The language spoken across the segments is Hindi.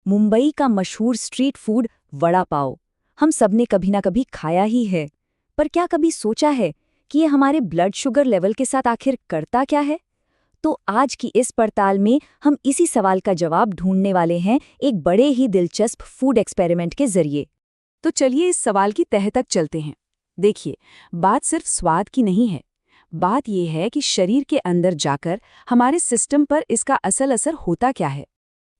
मुंबई का मशहूर स्ट्रीट फूड वड़ा पाव हम सबने कभी ना कभी खाया ही है। पर क्या कभी सोचा है कि ये हमारे ब्लड शुगर लेवल के साथ आखिर करता क्या है? तो आज की इस पड़ताल में हम इसी सवाल का जवाब ढूंढने वाले हैं, एक बड़े ही दिलचस्प फूड एक्सपेरिमेंट के जरिए। तो चलिए इस सवाल की तह तक चलते हैं। देखिए, बात सिर्फ स्वाद की नहीं है। बात यह है कि शरीर के अंदर जाकर हमारे सिस्टम पर इसका असल असर होता क्या है।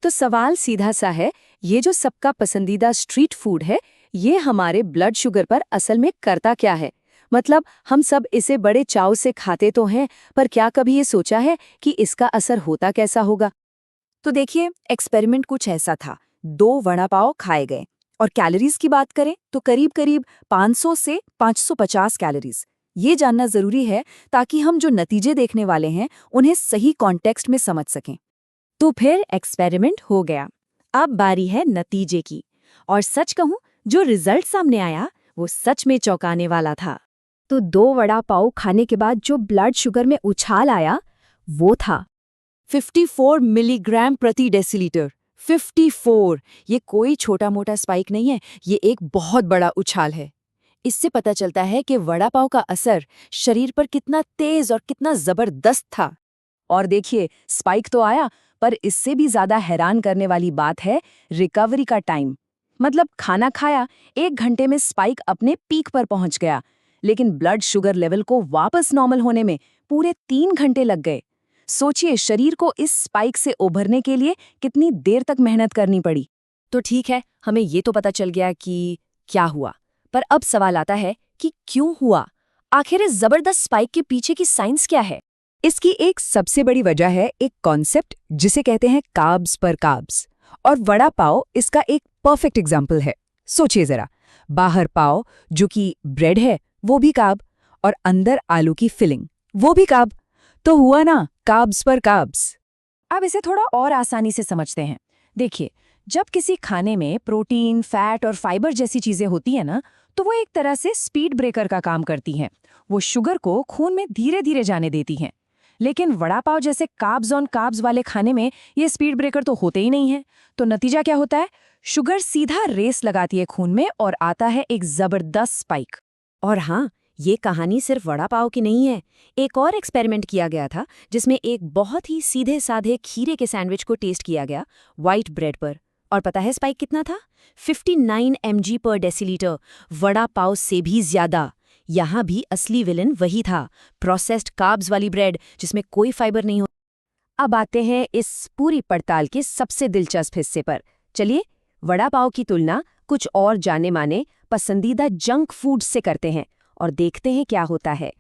तो सवाल सीधा सा है, ये जो सबका पसंदीदा स्ट्रीट फूड है, ये हमारे ब्लड शुगर पर असल में करता क्या है। मतलब हम सब इसे बड़े चाव से खाते तो हैं, पर क्या कभी ये सोचा है कि इसका असर होता कैसा होगा। तो देखिए, एक्सपेरिमेंट कुछ ऐसा था। 2 वड़ा पाव खाए गए और कैलोरीज की बात करें तो करीब करीब 500 से 550 कैलोरीज। ये जानना जरूरी है ताकि हम जो नतीजे देखने वाले हैं उन्हें सही कॉन्टेक्स्ट में समझ सकें। तो फिर एक्सपेरिमेंट हो गया। अब बारी है नतीजे की। और सच कहूं, जो रिजल्ट सामने आया वो सच में चौंकाने वाला था। तो 2 वड़ा पाव खाने के बाद जो ब्लड शुगर में उछाल आया, वो था 54 मिलीग्राम प्रति डेसीलीटर। 54! ये कोई छोटा मोटा स्पाइक नहीं है, ये एक बहुत बड़ा उछाल है। इससे पता चलता है कि वड़ा पाव का असर शरीर पर कितना तेज और कितना जबरदस्त था। और देखिए, स्पाइक तो आया, पर इससे भी ज्यादा हैरान करने वाली बात है रिकवरी का टाइम। मतलब खाना खाया, 1 घंटे में स्पाइक अपने पीक पर पहुंच गया, लेकिन ब्लड शुगर लेवल को वापस नॉर्मल होने में पूरे 3 घंटे लग गए। सोचिए, शरीर को इस स्पाइक से उभरने के लिए कितनी देर तक मेहनत करनी पड़ी। तो ठीक है, हमें ये तो पता चल गया कि क्या हुआ, पर अब सवाल आता है कि क्यों हुआ। आखिर इस जबरदस्त स्पाइक के पीछे की साइंस क्या है? इसकी एक सबसे बड़ी वजह है एक कॉन्सेप्ट जिसे कहते हैं कार्ब्स पर कार्ब्स, और वड़ा पाव इसका एक परफेक्ट एग्जाम्पल है। सोचिए जरा, बाहर पाव जो कि ब्रेड है वो भी कार्ब, और अंदर आलू की फिलिंग वो भी कार्ब। तो हुआ ना कार्ब्स पर कार्ब्स। अब इसे थोड़ा और आसानी से समझते हैं। देखिए, जब किसी खाने में प्रोटीन, फैट और फाइबर जैसी चीजें होती है ना, तो वो एक तरह से स्पीड ब्रेकर का काम करती हैं। वो शुगर को खून में धीरे धीरे जाने देती हैं। लेकिन वड़ा पाव जैसे कार्ब्स ऑन कार्ब्स वाले खाने में ये स्पीड ब्रेकर तो होते ही नहीं है। तो नतीजा क्या होता है? शुगर सीधा रेस लगाती है खून में और आता है एक जबरदस्त स्पाइक। और हाँ, ये कहानी सिर्फ वड़ा पाव की नहीं है। एक और एक्सपेरिमेंट किया गया था जिसमें एक बहुत ही सीधे साधे खीरे के सैंडविच को टेस्ट किया गया व्हाइट ब्रेड पर। और पता है स्पाइक कितना था? 59 mg पर डेसीलीटर, वड़ा पाव से भी ज्यादा। यहाँ भी असली विलन वही था, प्रोसेस्ड कार्ब्स वाली ब्रेड जिसमें कोई फाइबर नहीं हो। अब आते हैं इस पूरी पड़ताल के सबसे दिलचस्प हिस्से पर। चलिए, वड़ा पाव की तुलना कुछ और जाने माने पसंदीदा जंक फूड से करते हैं और देखते हैं क्या होता है।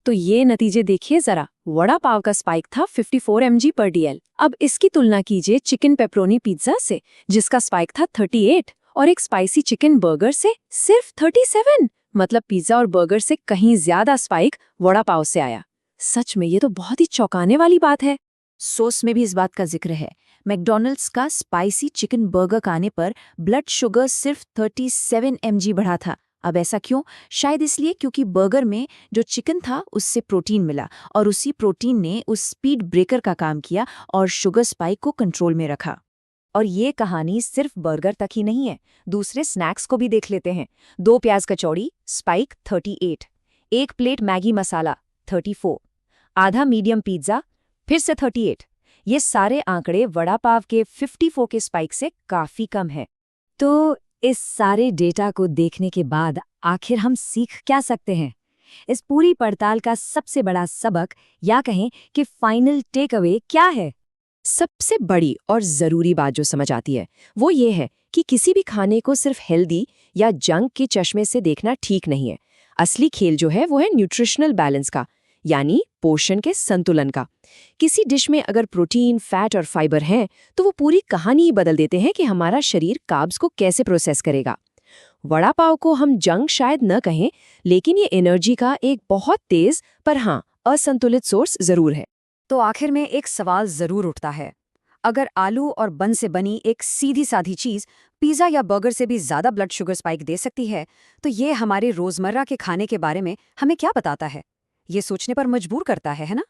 तो ये नतीजे देखिए जरा। वड़ा पाव का स्पाइक था 54 mg पर डीएल। अब इसकी तुलना कीजिए चिकन पेपरोनी पिज्जा से, जिसका स्पाइक था 38, और एक स्पाइसी चिकन बर्गर से सिर्फ 37। मतलब पिज्जा और बर्गर से कहीं ज्यादा स्पाइक वड़ा पाव से आया। सच में ये तो बहुत ही चौंकाने वाली बात है। सोस में भी इस बात का जिक्र है। मैकडॉनल्ड्स का स्पाइसी चिकन बर्गर खाने पर ब्लड शुगर सिर्फ 37 mg बढ़ा था। अब ऐसा क्यों? शायद इसलिए क्योंकि बर्गर में जो चिकन था उससे प्रोटीन मिला, और उसी प्रोटीन ने उस स्पीड ब्रेकर का काम किया और शुगर स्पाइक को कंट्रोल में रखा। और ये कहानी सिर्फ बर्गर तक ही नहीं है, दूसरे स्नैक्स को भी देख लेते हैं। 2 प्याज कचौड़ी, स्पाइक 38, 1 प्लेट मैगी मसाला 34, आधा मीडियम पिज्जा फिर से 38। ये सारे आंकड़े वड़ा पाव के 54 के स्पाइक से काफी कम है। तो इस सारे डेटा को देखने के बाद आखिर हम सीख क्या सकते हैं? इस पूरी पड़ताल का सबसे बड़ा सबक, या कहें कि फाइनल टेक अवे क्या है? सबसे बड़ी और जरूरी बात जो समझ आती है वो ये है कि किसी भी खाने को सिर्फ हेल्दी या जंक के चश्मे से देखना ठीक नहीं है। असली खेल जो है वो है न्यूट्रिशनल बैलेंस का, यानी पोषण के संतुलन का। किसी डिश में अगर प्रोटीन, फैट और फाइबर हैं, तो वो पूरी कहानी ही बदल देते हैं कि हमारा शरीर कार्ब्स को कैसे प्रोसेस करेगा। वड़ा पाव को हम जंक शायद न कहें, लेकिन ये एनर्जी का एक बहुत तेज पर हाँ असंतुलित सोर्स जरूर है। तो आखिर में एक सवाल जरूर उठता है, अगर आलू और बन से बनी एक सीधी साधी चीज पिज्जा या बर्गर से भी ज्यादा ब्लड शुगर स्पाइक दे सकती है, तो ये हमारे रोजमर्रा के खाने के बारे में हमें क्या बताता है? ये सोचने पर मजबूर करता है ना?